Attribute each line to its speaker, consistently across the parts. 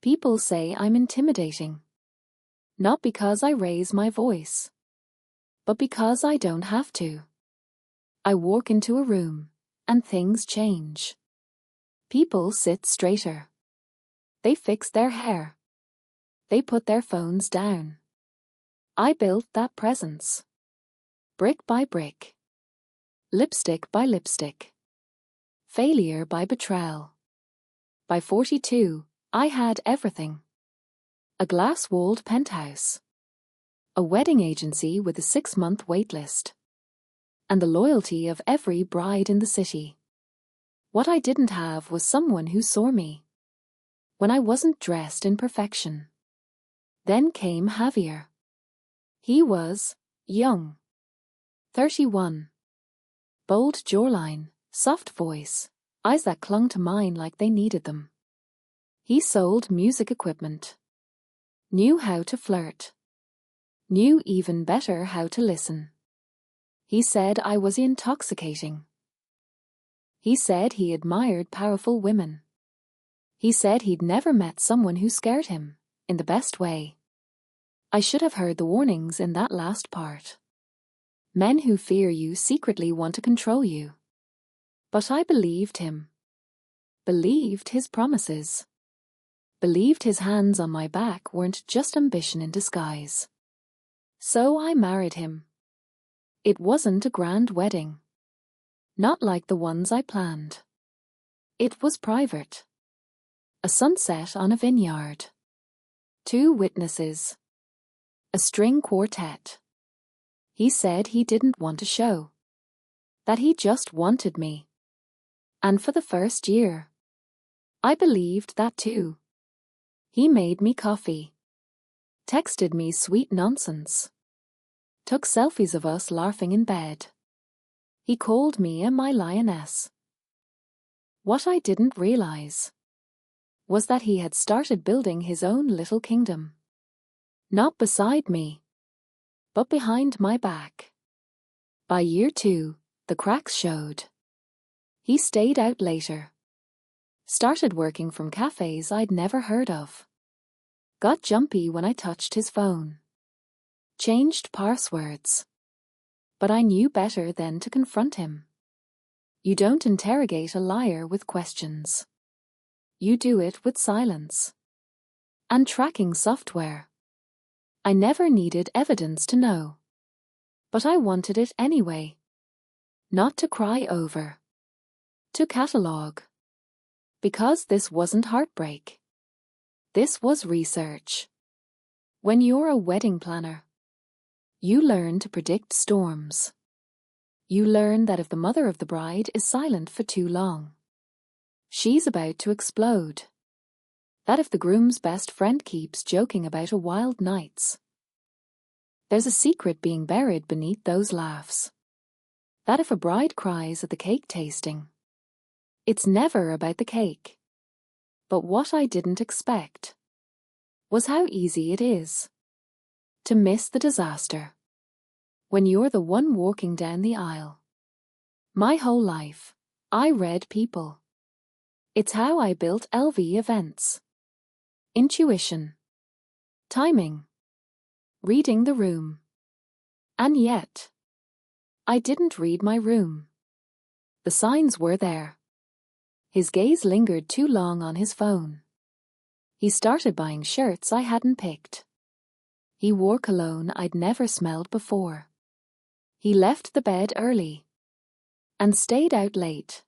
Speaker 1: People say I'm intimidating. Not because I raise my voice, but because I don't have to. I walk into a room, and things change. People sit straighter. They fix their hair. They put their phones down. I built that presence. Brick by brick. Lipstick by lipstick. Failure by betrayal. By 42, I had everything. A glass-walled penthouse. A wedding agency with a 6-month waitlist. And the loyalty of every bride in the city. What I didn't have was someone who saw me when I wasn't dressed in perfection. Then came Javier. He was young. 31. Bold jawline, soft voice, eyes that clung to mine like they needed them. He sold music equipment. Knew how to flirt. Knew even better how to listen. He said I was intoxicating. He said he admired powerful women. He said he'd never met someone who scared him, in the best way. I should have heard the warnings in that last part. Men who fear you secretly want to control you. But I believed him. Believed his promises. Believed his hands on my back weren't just ambition in disguise. So I married him. It wasn't a grand wedding. Not like the ones I planned. It was private. A sunset on a vineyard. 2 witnesses. A string quartet. He said he didn't want a show. That he just wanted me. And for the first year, I believed that too. He made me coffee. Texted me sweet nonsense. Took selfies of us laughing in bed. He called me my lioness. What I didn't realize was that he had started building his own little kingdom. Not beside me, but behind my back. By year 2, the cracks showed. He stayed out later. Started working from cafes I'd never heard of. Got jumpy when I touched his phone. Changed passwords. But I knew better than to confront him. You don't interrogate a liar with questions. You do it with silence. And tracking software. I never needed evidence to know. But I wanted it anyway. Not to cry over. To catalog. Because this wasn't heartbreak. This was research. When you're a wedding planner, you learn to predict storms. You learn that if the mother of the bride is silent for too long, she's about to explode. That if the groom's best friend keeps joking about a wild nights, there's a secret being buried beneath those laughs. That if a bride cries at the cake tasting, it's never about the cake. But what I didn't expect was how easy it is to miss the disaster when you're the one walking down the aisle. My whole life, I read people. It's how I built LV events. Intuition. Timing. Reading the room. And yet, I didn't read my room. The signs were there. His gaze lingered too long on his phone. He started buying shirts I hadn't picked. He wore cologne I'd never smelled before. He left the bed early and stayed out late.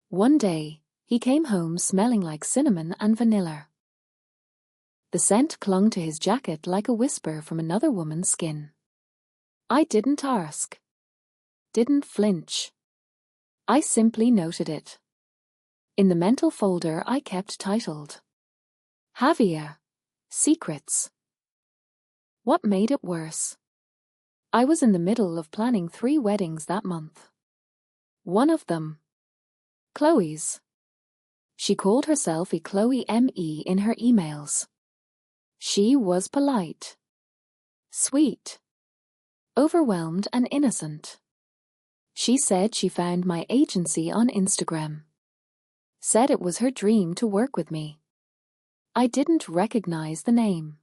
Speaker 1: One day, he came home smelling like cinnamon and vanilla. The scent clung to his jacket like a whisper from another woman's skin. I didn't ask. Didn't flinch. I simply noted it. In the mental folder I kept titled Javier, Secrets. What made it worse? I was in the middle of planning 3 weddings that month. One of them, Chloe's. She called herself Chloe M.E. in her emails. She was polite, sweet, overwhelmed and innocent. She said she found my agency on Instagram. Said it was her dream to work with me. I didn't recognize the name,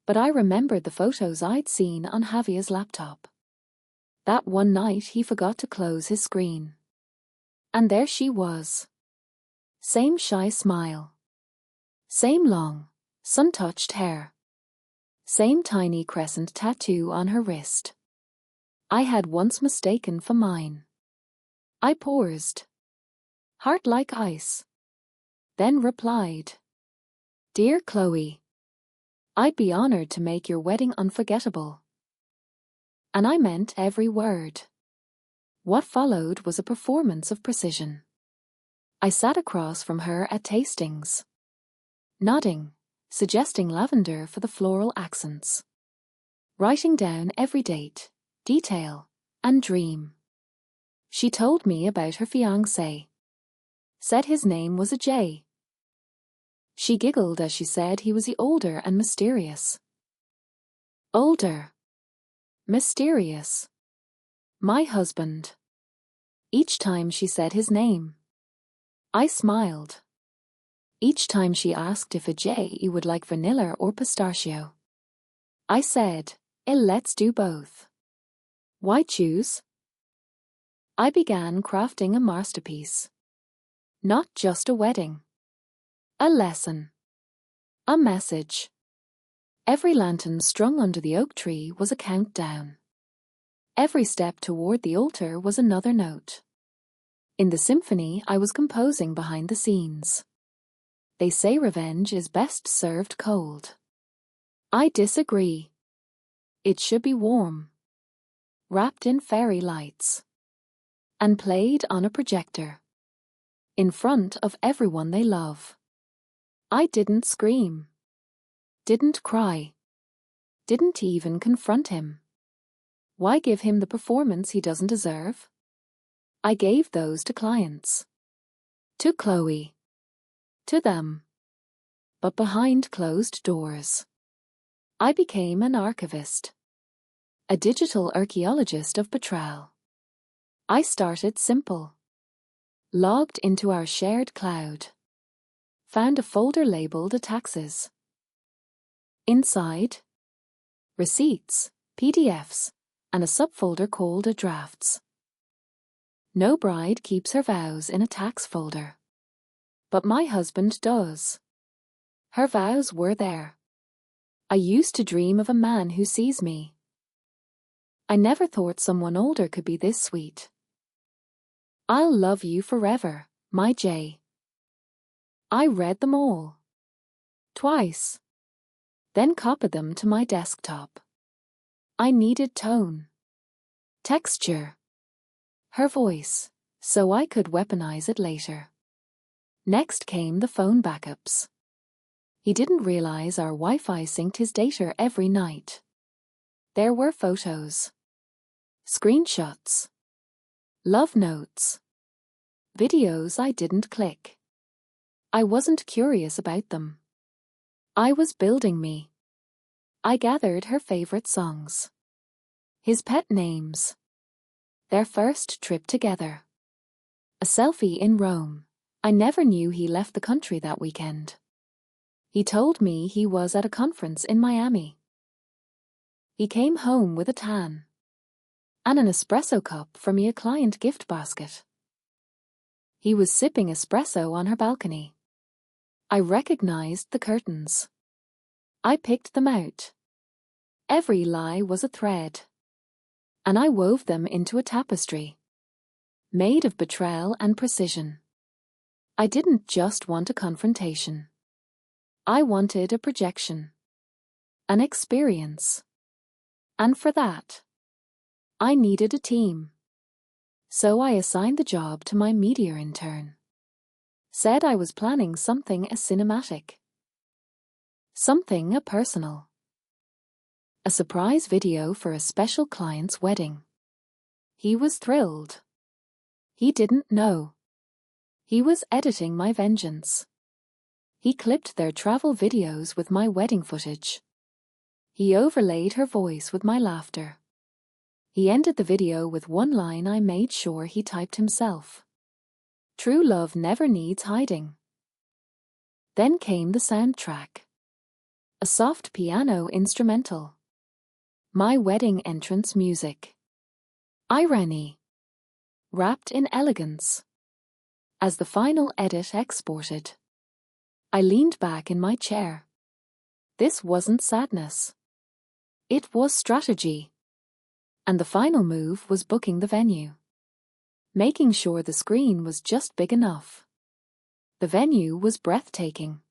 Speaker 1: but I remembered the photos I'd seen on Javier's laptop. That one night he forgot to close his screen. And there she was. Same shy smile. Same long, sun-touched hair. Same tiny crescent tattoo on her wrist. I had once mistaken for mine. I paused. Heart like ice. Then replied, "Dear Chloe, I'd be honored to make your wedding unforgettable." And I meant every word. What followed was a performance of precision. I sat across from her at tastings, nodding, suggesting lavender for the floral accents, writing down every date, detail, and dream. She told me about her fiancé. Said his name was a J. She giggled as she said he was the older and mysterious. Older. Mysterious. My husband. Each time she said his name, I smiled. Each time she asked if a J would like vanilla or pistachio, I said, let's do both. Why choose? I began crafting a masterpiece. Not just a wedding. A lesson. A message. Every lantern strung under the oak tree was a countdown. Every step toward the altar was another note. In the symphony I was composing behind the scenes. They say revenge is best served cold. I disagree. It should be warm, wrapped in fairy lights, and played on a projector, in front of everyone they love. I didn't scream, didn't cry, didn't even confront him. Why give him the performance he doesn't deserve? I gave those to clients, to Chloe, to them. But behind closed doors, I became an archivist, a digital archaeologist of betrayal. I started simple. Logged into our shared cloud. Found a folder labeled taxes. Inside, receipts, PDFs, and a subfolder called drafts. No bride keeps her vows in a tax folder. But my husband does. Her vows were there. I used to dream of a man who sees me. I never thought someone older could be this sweet. I'll love you forever, my J. I read them all. Twice. Then copied them to my desktop. I needed tone. Texture. Her voice, so I could weaponize it later. Next came the phone backups. He didn't realize our Wi-Fi synced his data every night. There were photos, screenshots, love notes, videos I didn't click. I wasn't curious about them. I was building me. I gathered her favorite songs, his pet names, their first trip together. A selfie in Rome. I never knew he left the country that weekend. He told me he was at a conference in Miami. He came home with a tan and an espresso cup from a client gift basket. He was sipping espresso on her balcony. I recognized the curtains. I picked them out. Every lie was a thread, and I wove them into a tapestry, made of betrayal and precision. I didn't just want a confrontation. I wanted a projection, an experience. And for that, I needed a team. So I assigned the job to my media intern. Said I was planning something cinematic. Something personal. A surprise video for a special client's wedding. He was thrilled. He didn't know. He was editing my vengeance. He clipped their travel videos with my wedding footage. He overlaid her voice with my laughter. He ended the video with one line I made sure he typed himself. True love never needs hiding. Then came the soundtrack. A soft piano instrumental. My wedding entrance music. Irony. Wrapped in elegance. As the final edit exported, I leaned back in my chair. This wasn't sadness. It was strategy. And the final move was booking the venue. Making sure the screen was just big enough. The venue was breathtaking.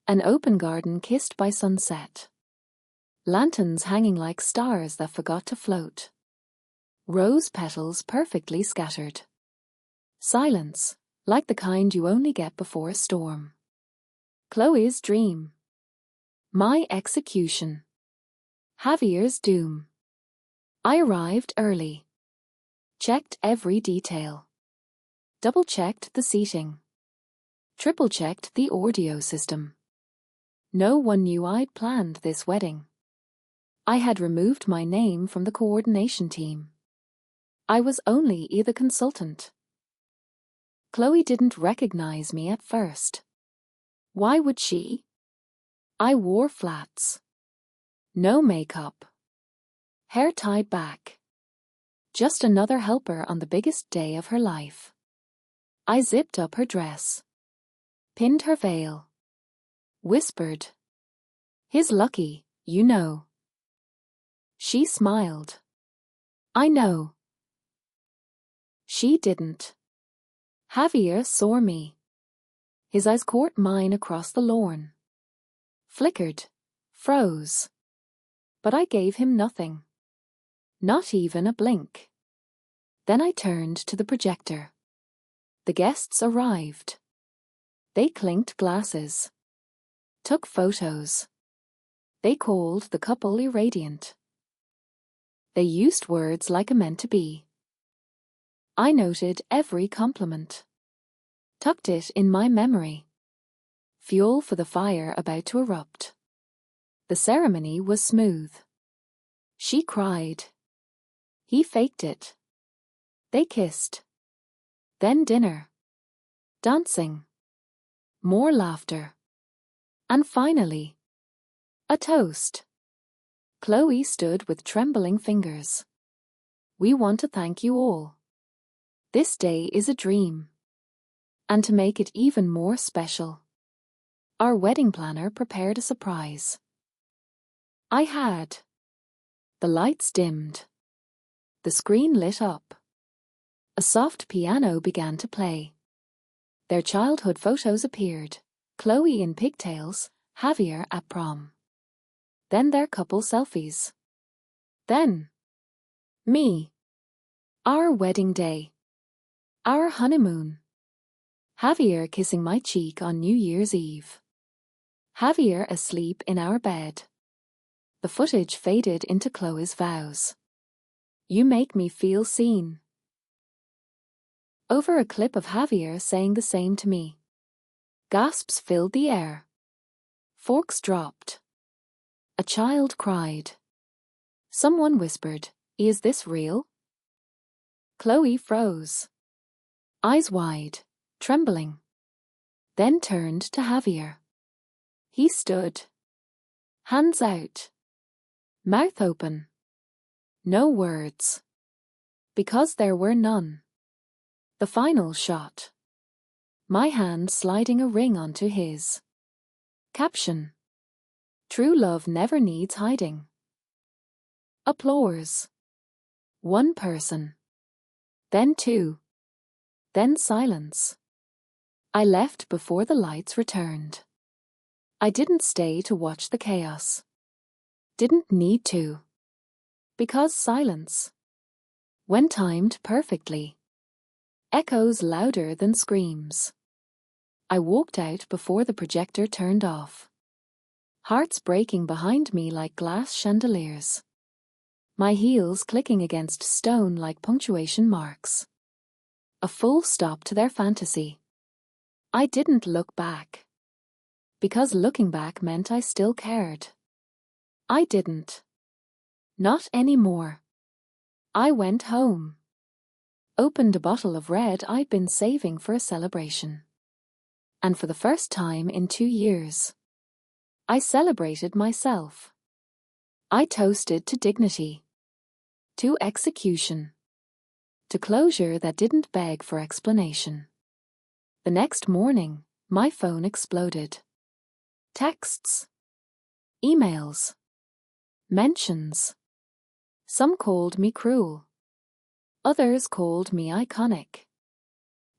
Speaker 1: An open garden kissed by sunset. Lanterns hanging like stars that forgot to float. Rose petals perfectly scattered. Silence, like the kind you only get before a storm. Chloe's dream. My execution. Javier's doom. I arrived early. Checked every detail. Double-checked the seating. Triple-checked the audio system. No one knew I'd planned this wedding. I had removed my name from the coordination team. I was only the consultant. Chloe didn't recognize me at first. Why would she? I wore flats. No makeup. Hair tied back. Just another helper on the biggest day of her life. I zipped up her dress. Pinned her veil. Whispered. "He's lucky, you know." She smiled. "I know." She didn't. Javier saw me. His eyes caught mine across the lawn. Flickered. Froze. But I gave him nothing. Not even a blink. Then I turned to the projector. The guests arrived. They clinked glasses. Took photos. They called the couple irradiant. They used words like a meant to be. I noted every compliment. Tucked it in my memory. Fuel for the fire about to erupt. The ceremony was smooth. She cried. He faked it. They kissed. Then dinner. Dancing. More laughter. And finally, a toast. Chloe stood with trembling fingers. "We want to thank you all. This day is a dream. And to make it even more special, our wedding planner prepared a surprise." I had. The lights dimmed. The screen lit up. A soft piano began to play. Their childhood photos appeared, Chloe in pigtails, Javier at prom. Then their couple selfies. Then me. Our wedding day. Our honeymoon. Javier kissing my cheek on New Year's Eve. Javier asleep in our bed. The footage faded into Chloe's vows. "You make me feel seen." Over a clip of Javier saying the same to me. Gasps filled the air. Forks dropped. A child cried. Someone whispered, "Is this real?" Chloe froze. Eyes wide, trembling. Then turned to Javier. He stood. Hands out. Mouth open. No words. Because there were none. The final shot. My hand sliding a ring onto his. Caption. True love never needs hiding. Applause. One person. Then two. Then silence. I left before the lights returned. I didn't stay to watch the chaos. Didn't need to. Because silence, when timed perfectly, echoes louder than screams. I walked out before the projector turned off. Hearts breaking behind me like glass chandeliers. My heels clicking against stone like punctuation marks. A full stop to their fantasy. I didn't look back. Because looking back meant I still cared. I didn't. Not anymore. I went home. Opened a bottle of red I'd been saving for a celebration. And for the first time in 2 years, I celebrated myself. I toasted to dignity, to execution, to closure that didn't beg for explanation. The next morning, my phone exploded. Texts, emails, mentions. Some called me cruel. Others called me iconic.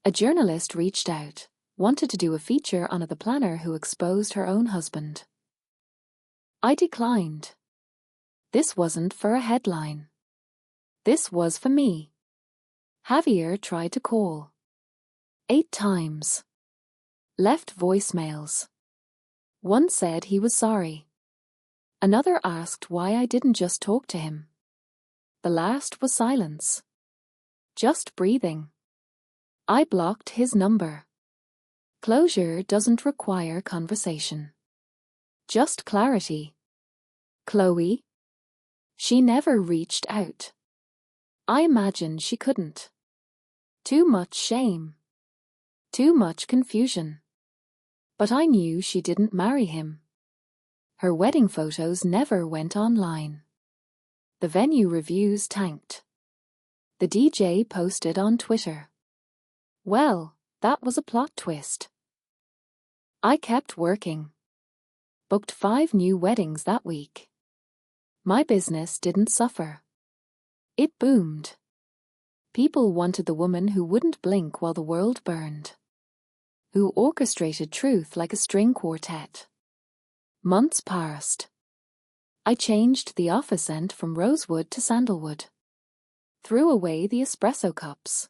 Speaker 1: A journalist reached out, wanted to do a feature on the planner who exposed her own husband. I declined. This wasn't for a headline. This was for me. Javier tried to call. 8 times. Left voicemails. One said he was sorry. Another asked why I didn't just talk to him. The last was silence. Just breathing. I blocked his number. Closure doesn't require conversation. Just clarity. Chloe? She never reached out. I imagined she couldn't. Too much shame. Too much confusion. But I knew she didn't marry him. Her wedding photos never went online. The venue reviews tanked. The DJ posted on Twitter. Well, that was a plot twist. I kept working. Booked 5 new weddings that week. My business didn't suffer. It boomed. People wanted the woman who wouldn't blink while the world burned. Who orchestrated truth like a string quartet. Months passed. I changed the office scent from rosewood to sandalwood. Threw away the espresso cups.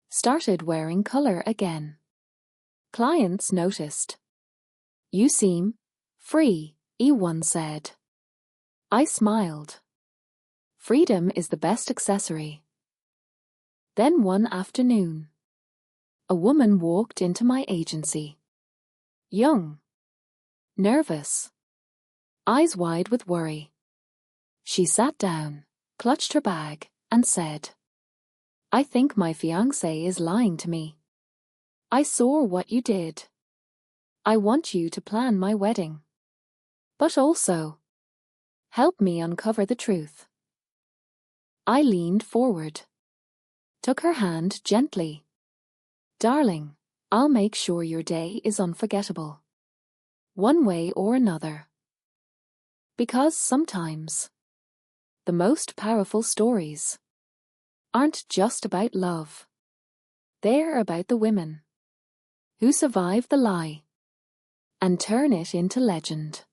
Speaker 1: Started wearing color again. Clients noticed. You seem free, E1 said. I smiled. Freedom is the best accessory. Then one afternoon, a woman walked into my agency. Young. Nervous. Eyes wide with worry. She sat down, clutched her bag, and said, I think my fiancé is lying to me. I saw what you did. I want you to plan my wedding. But also, help me uncover the truth. I leaned forward. Took her hand gently. Darling, I'll make sure your day is unforgettable. One way or another. Because sometimes, the most powerful stories aren't just about love. They're about the women who survive the lie and turn it into legend.